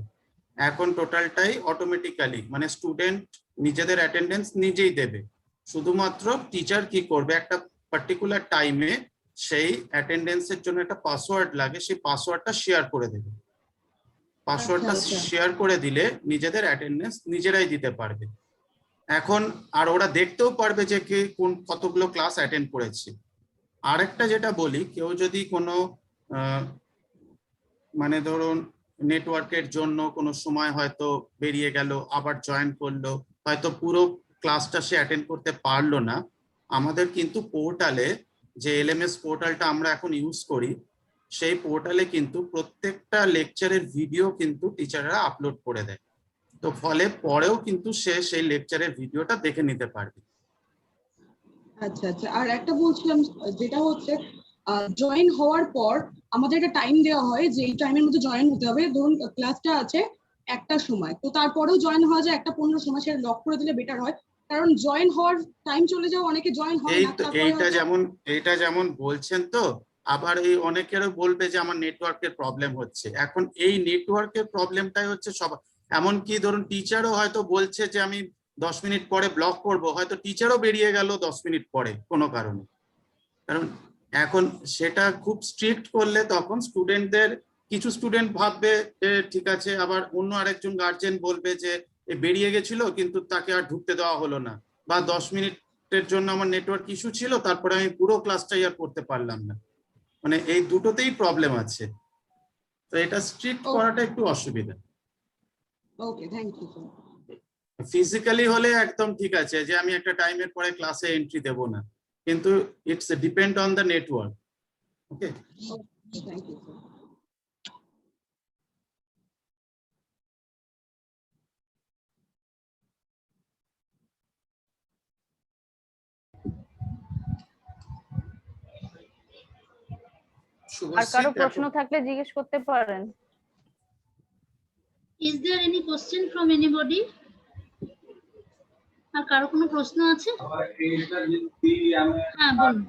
[SPEAKER 2] এখন টোটালটাই অটোমেটিক্যালি, মানে স্টুডেন্ট নিজেদের অ্যাটেন্ডেন্স নিজেই দেবে। শুধুমাত্র টিচার কি করবে, একটা পার্টিকুলার টাইমে সেই অ্যাটেন্ডেন্সের জন্য একটা পাসওয়ার্ড লাগে, সেই পাসওয়ার্ডটা শেয়ার করে দেবে। পাসওয়ার্ডটা শেয়ার করে দিলে নিজেদের অ্যাটেন্ডেন্স নিজেরাই দিতে পারবে এখন। আর ওরা দেখতেও পারবে যে কে কোন কতগুলো ক্লাস অ্যাটেন্ড করেছে। আরেকটা যেটা বলি, কেউ যদি কোনো মানে ধরুন নেটওয়ার্কের জন্য কোনো সময় হয়তো বেরিয়ে গেল, আবার জয়েন করলো, হয়তো পুরো ক্লাসটা সে অ্যাটেন্ড করতে পারলো না, আমাদের কিন্তু পোর্টালে, যে এলএমএস পোর্টালটা আমরা এখন ইউজ করি, সেই পোর্টালে কিন্তু প্রত্যেকটা লেকচারের ভিডিও কিন্তু টিচাররা আপলোড করে দেয়। তো ফলে পরেও কিন্তু সে সেই লেকচারের ভিডিওটা দেখে নিতে পারবে।
[SPEAKER 9] আচ্ছা আচ্ছা, আর একটা বলছিলাম, যেটা হচ্ছে জয়েন হওয়ার পর আমাদের একটা টাইম দেওয়া হয় যে এই টাইমের মধ্যে জয়েন হতে হবে। ধরুন ক্লাসটা আছে একটার সময়, তো তারপরেও জয়েন হওয়া যায় 1:15 সময়, সেটা লক করে দিলে বেটার হয়, কারণ জয়েন হওয়ার টাইম চলে যাও, অনেকে জয়েন হয় না।
[SPEAKER 2] এইটা যেমন বলছেন, তো আবার এই অনেকেরও বলবে যে আমার নেটওয়ার্কের প্রবলেম হচ্ছে। এখন এই নেটওয়ার্কের প্রবলেমটাই হচ্ছে সব, এমনকি ধরুন টিচারও হয়তো বলছে যে আমি 10 মিনিট পরে ব্লক করব, হয়তো টিচারও বেরিয়ে গেল 10 মিনিট পরে কোনো কারণে। কারণ এখন সেটা খুব স্ট্রিক্ট করলে তখন স্টুডেন্টদের, কিছু স্টুডেন্ট ভাববে যে ঠিক আছে, আবার অন্য আরেকজন গার্জেন বলবে যে বেরিয়ে গেছিল কিন্তু তাকে আর ঢুকতে দেওয়া হলো না, বা 10 মিনিটের জন্য আমার নেটওয়ার্ক ইস্যু ছিল, তারপরে আমি পুরো ক্লাসটাই আর করতে পারলাম না। মানে এই দুটোতেই প্রবলেম আছে, তো এটা স্ট্রিক্ট করাটা একটু অসুবিধা।
[SPEAKER 9] ওকে, থ্যাংক ইউ।
[SPEAKER 2] ফিজিক্যালি হলে একদম ঠিক আছে যে আমি একটা টাইমের পরে ক্লাসে এন্ট্রি দেব না, কিন্তু it's depend on the network. Okay,
[SPEAKER 9] thank you.
[SPEAKER 4] আর কারো প্রশ্ন থাকলে জিজ্ঞেস করতে পারেন।
[SPEAKER 1] Is there any question from anybody? আর কারো কোনো প্রশ্ন আছে? হ্যাঁ বলুন।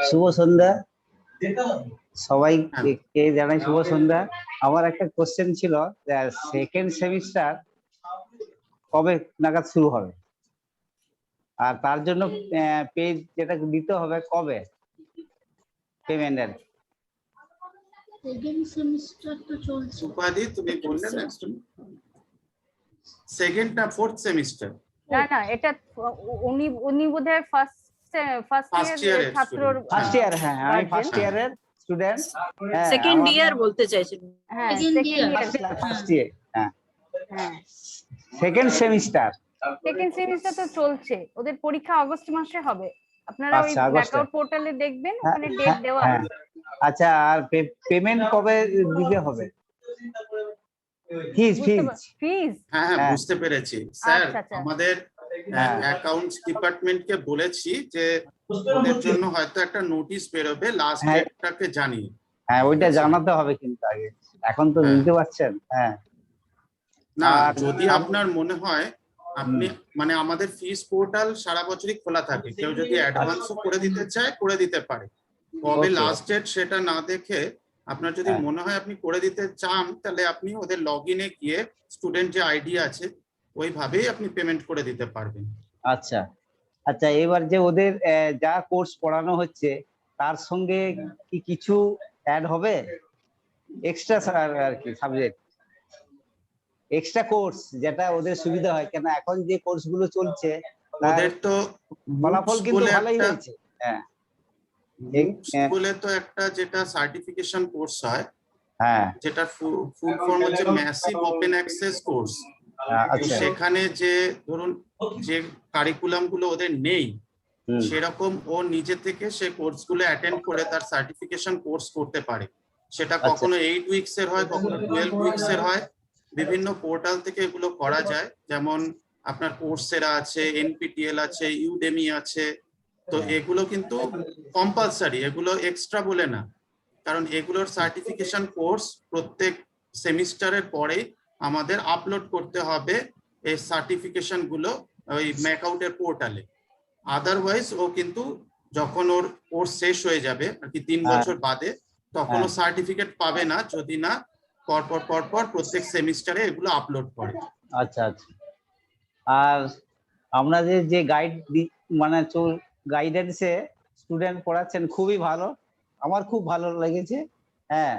[SPEAKER 10] শুভ সন্ধ্যা সবাইকে, জানাই শুভ সন্ধ্যা। আমার একটা কোশ্চেন ছিল, সেকেন্ড সেমিস্টার কবে নাগাদ শুরু হবে, আর তার জন্য পেজ যেটা দিতে হবে কবে পেমেন্টের?
[SPEAKER 1] সেকেন্ড সেমিস্টার তো চলছে।
[SPEAKER 2] উপাধি তুমি বললে না, সেকেন্ড না ফোর্থ সেমিস্টার?
[SPEAKER 4] না না, এটা উনি বোধহয় ফার্স্ট ইয়ারের ছাত্র।
[SPEAKER 10] ফার্স্ট ইয়ার, হ্যাঁ আমি ফার্স্ট ইয়ারের স্টুডেন্ট।
[SPEAKER 5] সেকেন্ড ইয়ার বলতে চাইছেন?
[SPEAKER 4] হ্যাঁ
[SPEAKER 1] সেকেন্ড ইয়ার।
[SPEAKER 10] ফার্স্ট ইয়ার, হ্যাঁ।
[SPEAKER 4] হ্যাঁ
[SPEAKER 10] সেকেন্ড সেমিস্টার।
[SPEAKER 4] সেকেন্ড সেমিস্টার তো চলছে, ওদের পরীক্ষা আগস্ট মাসে হবে। আপনারা ওই
[SPEAKER 10] আচ্ছা, আগস্টে।
[SPEAKER 4] ব্যাকআউট পোর্টালে দেখবেন,
[SPEAKER 10] হ্যাঁ,
[SPEAKER 4] ওখানে ডেট দেওয়া
[SPEAKER 10] হ্যাঁ।
[SPEAKER 4] আছে।
[SPEAKER 10] আচ্ছা, আর পেমেন্ট কবে দিতে হবে? ফিজ
[SPEAKER 4] ফিজ
[SPEAKER 2] হ্যাঁ হ্যাঁ
[SPEAKER 10] হ্যাঁ।
[SPEAKER 2] বুঝতে পেরেছি স্যার।
[SPEAKER 4] আচ্ছা, আচ্ছা।
[SPEAKER 2] আমাদের
[SPEAKER 10] হ্যাঁ।
[SPEAKER 2] অ্যাকাউন্টস ডিপার্টমেন্টকে বলেছি যে ওদের জন্য হয়তো একটা নোটিশ বেরোবে লাস্ট
[SPEAKER 10] হ্যাঁ।
[SPEAKER 2] ডেটটাকে জানিয়ে।
[SPEAKER 10] হ্যাঁ, ওইটা
[SPEAKER 2] ঠিক আছে।
[SPEAKER 10] জানাতে হবে কিন্তু আগে, এখন তো
[SPEAKER 2] হ্যাঁ।
[SPEAKER 10] বুঝতে পারছেন। হ্যাঁ,
[SPEAKER 2] না
[SPEAKER 10] আর
[SPEAKER 2] যদি আপনার মনে হয় আপনি মানে আমাদের ফিস পোর্টাল সারা বছরই খোলা থাকে, কেউ যদি অ্যাডভান্সও করে দিতে চায় করে দিতে পারে। কবে
[SPEAKER 10] Okay.
[SPEAKER 2] লাস্ট ডেট সেটা না দেখে আপনার যদি
[SPEAKER 10] হ্যাঁ।
[SPEAKER 2] মনে হয় আপনি করে দিতে চান, তাহলে আপনি ওদের লগ ইনে গিয়ে স্টুডেন্ট যে আইডি আছে ওইভাবেই আপনি পেমেন্ট করে দিতে পারবেন।
[SPEAKER 10] আচ্ছা আচ্ছা, এবার যে ওদের যা কোর্স পড়ানো হচ্ছে তার সঙ্গে কি কিছু অ্যাড হবে? এক্সট্রা আর কি সাবজেক্ট, এক্সট্রা কোর্স যেটা ওদের সুবিধা হয়, কেন এখন যে কোর্স গুলো চলছে তার
[SPEAKER 2] ওদের তো
[SPEAKER 10] ফলাফল কিন্তু
[SPEAKER 2] বলে
[SPEAKER 10] ভালোই
[SPEAKER 2] একটা-
[SPEAKER 10] হয়েছে। হ্যাঁ
[SPEAKER 2] বলে তো একটা যেটা সার্টিফিকেশন কোর্স হয়,
[SPEAKER 10] হ্যাঁ
[SPEAKER 2] যেটা ফুল ফর্ম হচ্ছে ম্যাসিভ ওপেন অ্যাক্সেস কোর্স।
[SPEAKER 10] আচ্ছা
[SPEAKER 2] সেখানে যে ধরুন যে কারিকুলাম গুলো ওদের নেই,
[SPEAKER 10] হুম,
[SPEAKER 2] সেরকম ও নিজে থেকে সে কোর্স গুলো অ্যাটেন্ড করে তার সার্টিফিকেশন কোর্স করতে পারে। সেটা কখনো 8 উইকস এর হয়, কখনো 12 উইকস এর হয়। বিভিন্ন পোর্টাল থেকে এগুলো করা যায়, যেমন আপনার কোর্সেরা আছে, এনপিটিএল আছে, ইউডেমি আছে। তো এগুলো কিন্তু কম্পালসারি, এগুলো এক্সট্রা বলে না, কারণ এগুলোর সার্টিফিকেশন কোর্স প্রত্যেক সেমিস্টারের পরেই আমাদের আপলোড করতে হবে এই সার্টিফিকেশন গুলো ওই ম্যাকআউটের পোর্টালে। আদারওয়াইজ ও কিন্তু যখন ওর কোর্স শেষ হয়ে যাবে আর কি 3 বছর বাদে, তখন ও সার্টিফিকেট পাবে না যদি না পরপর প্রত্যেক সেমিস্টারে এগুলো আপলোড করে।
[SPEAKER 10] আচ্ছা আচ্ছা। আর আপনাদের যে গাইড মানে গাইডেন্সে স্টুডেন্ট পড়াচ্ছেন খুবই ভালো, আমার খুব ভালো লেগেছে। হ্যাঁ,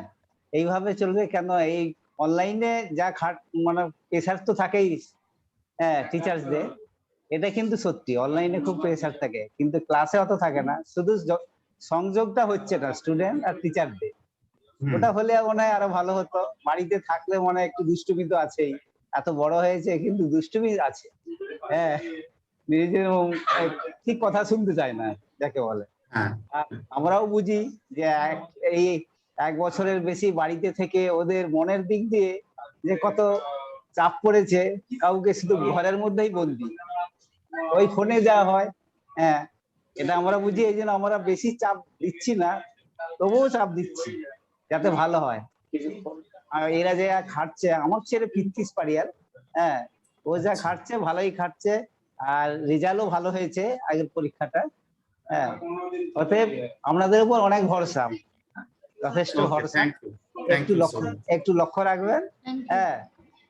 [SPEAKER 10] এইভাবে চলবে, কেন এই অনলাইনে যা মানে প্রেশার তো থাকেই হ্যাঁ টিচার্সদের, এটা কিন্তু সত্যি অনলাইনে খুব প্রেশার থাকে, কিন্তু ক্লাসে অত থাকে না, শুধু সংযোগটা হচ্ছে না স্টুডেন্ট আর টিচারদের। ওটা হলে মনে হয় আরো ভালো হতো। বাড়িতে থাকলে মনে হয় একটু দুষ্টুমি তো আছেই, এত বড় হয়েছে কিন্তু দুষ্টুমি আছে। হ্যাঁ, নিজের ঠিক কথা শুনতে চায় না যাকে বলে। আমরাও বুঝি যে এই 1 বছরের বেশি বাড়িতে থেকে ওদের মনের দিক দিয়ে যে কত চাপ পড়েছে, কাউকে শুধু ঘরের মধ্যেই বন্দি, ওই ফোনে দেওয়া হয়। হ্যাঁ, এটা আমরা বুঝি, এই জন্য আমরা বেশি চাপ দিচ্ছি না, তবুও চাপ দিচ্ছি যাতে ভালো হয়। আর এরা যে খাটছে, আমার ছেলে 35 পারিয়ার, হ্যাঁ ও যা খাটছে ভালোই খাটছে, আর রেজাল্টও ভালো হয়েছে আগের পরীক্ষাটা। হ্যাঁ, অতএব আপনাদের উপর অনেক ভরসা, যথেষ্ট ভরসা। একটু লক্ষ্য রাখবেন। হ্যাঁ,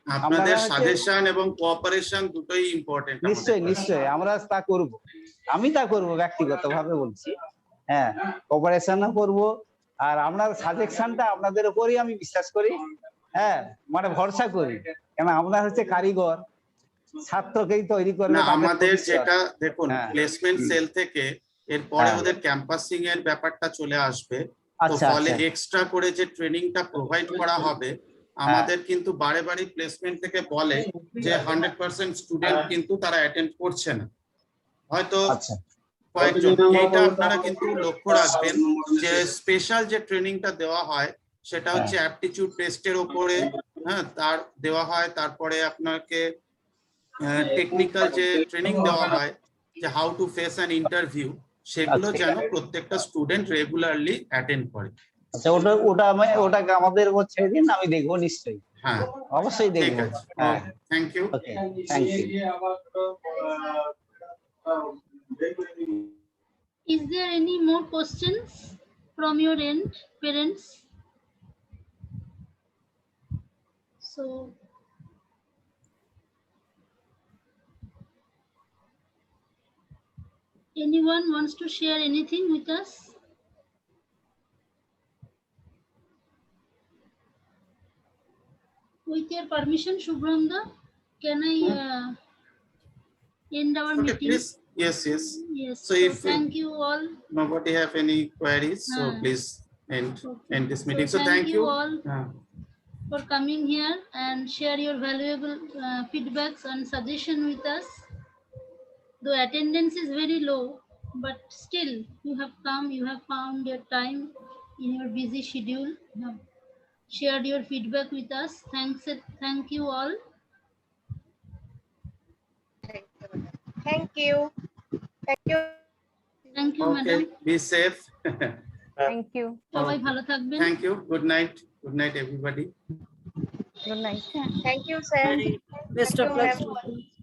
[SPEAKER 2] আপনাদের সাজেশন এবং কোঅপারেশন দুটোই ইম্পর্টেন্ট।
[SPEAKER 10] নিশ্চয়ই নিশ্চয়ই আমরা তা করব, আমি তা করব ব্যক্তিগতভাবে বলছি। হ্যাঁ, কোঅপারেশনও করব, আর আপনার সাজেশনটা আপনাদের উপরই আমি বিশ্বাস করি। হ্যাঁ, মানে ভরসা করি, কেন আপনার হচ্ছে কারিগর, ছাত্রকেই তৈরি করবে।
[SPEAKER 2] আমাদের যেটা দেখুন প্লেসমেন্ট সেল থেকে এরপরে ওদের ক্যাম্পাসিং এর ব্যাপারটা চলে আসবে, তো ফলে এক্সট্রা করে যে ট্রেনিংটা প্রোভাইড করা হবে, আমাদের কিন্তু বারে বারে প্লেসমেন্ট থেকে বলে যে 100% স্টুডেন্ট কিন্তু তারা অ্যাটেন্ড করছে না, হয়তো কয়েকজন। এইটা আপনারা কিন্তু লক্ষ্য রাখবেন যে স্পেশাল যে ট্রেনিংটা দেওয়া হয় সেটা হচ্ছে অ্যাপটিটিউড টেস্টের উপরে, হ্যাঁ তার দেওয়া হয়। তারপরে আপনাকে টেকনিক্যাল যে ট্রেনিং দেওয়া হয় যে how to face an interview, সেগুলো যেন প্রত্যেকটা স্টুডেন্ট রেগুলারলি অ্যাটেন্ড করে।
[SPEAKER 10] আচ্ছা, ওটাকে আমাদের উপর ছেড়ে দিন, আমি দেখবো নিশ্চয়ই।
[SPEAKER 2] হ্যাঁ,
[SPEAKER 10] অবশ্যই দেখবো। হ্যাঁ,
[SPEAKER 2] thank you.
[SPEAKER 10] Okay, thank you.
[SPEAKER 1] Is there any more questions from your end, parents? So anyone wants to share anything with us? With your permission, Shubhamda, can I end our meeting?
[SPEAKER 2] Please. Yes.
[SPEAKER 1] So if thank you all.
[SPEAKER 2] Nobody have any queries, so please end this meeting. So thank you
[SPEAKER 1] all. for coming here and share your valuable feedbacks and suggestion with us. The attendance is very low, but still you have come, you have found your time in your busy schedule. You have shared your feedback with us. Thank you all.
[SPEAKER 7] Thank you. Thank you.
[SPEAKER 1] Thank you,
[SPEAKER 2] Okay,
[SPEAKER 1] madam.
[SPEAKER 2] be safe.
[SPEAKER 4] Thank you.
[SPEAKER 1] সবাই
[SPEAKER 2] Okay.
[SPEAKER 1] ভালো থাকবেন।
[SPEAKER 2] Thank you. Good night. Good night, everybody.
[SPEAKER 4] Good night.
[SPEAKER 7] Thank you, sir.
[SPEAKER 5] Best
[SPEAKER 7] Thank
[SPEAKER 5] of
[SPEAKER 7] you,
[SPEAKER 5] luck.
[SPEAKER 7] ma'am.